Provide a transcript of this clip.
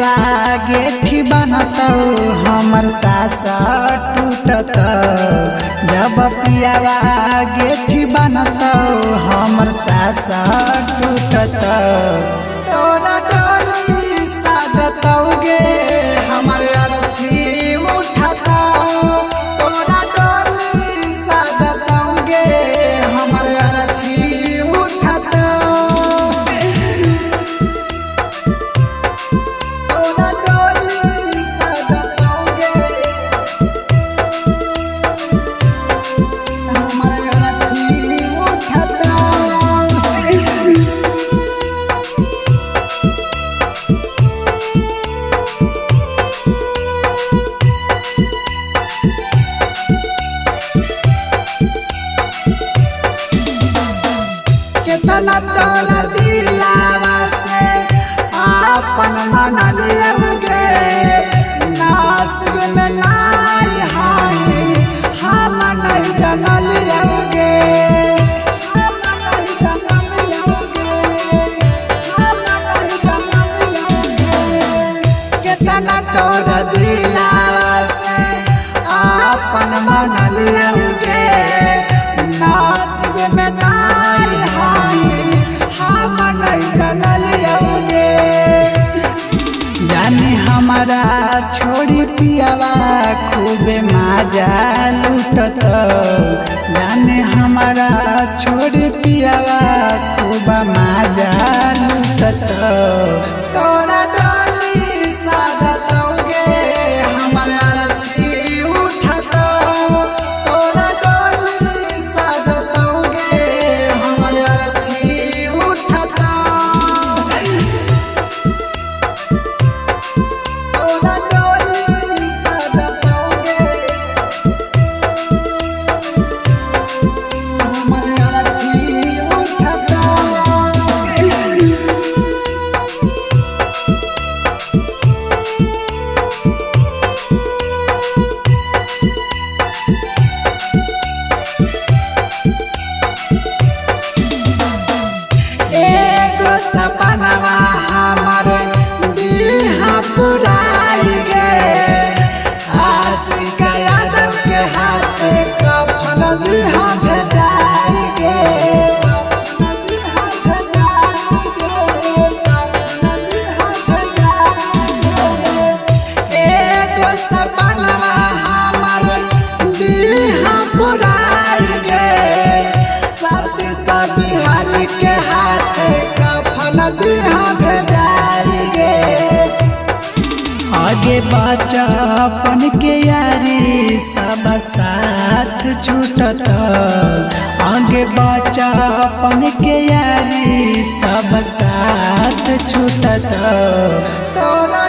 पियावा गेठी बनत हमर सास टूटत। जब पियावा गेठी बनत हमर सास टूटत। तोरा डोली साजतौगे हमर अर्थी उठत। तोरा डोली साजतौगे हमर अर्थी उठत। तोरा डोली साजतौगे हमर अर्थी उठत। केतना तोरा दिलावा से आपन मन लियौगे। नासिब में नाई हाई हम नहीं जनलियौगे। हम नहीं जनलियौगे। हम नहीं जनलियौगे। केतना तोरा दिलावा से आपन मन लियौगे। नासिब में नाई हम नहीं जनलियौगे। जाने हमारा छोड़ी पियावा खूबे माजा लूटत। जाने हमारा छोड़ी पियावा खूब माजा लूटत। तोरा डोली साजतौगे हमर अर्थी उठत। तोरा डोली साजतौगे हमर अर्थी उठत। तोरा डोली साजतौगे हमर अर्थी उठत। एगो सपनवा हमर दिहा पुराई गे। आशिक यादव के हाथ कफन दिहा भेजाई गे। एगो सपनवा हमर दिहा पुराई गे। सती बिहारी के हाथ कफन दिहा भेजाई गे। आगे बचपन के यारी सब साथ छूटत। आगे बचपन के यारी सब साथ छूटत। तोरा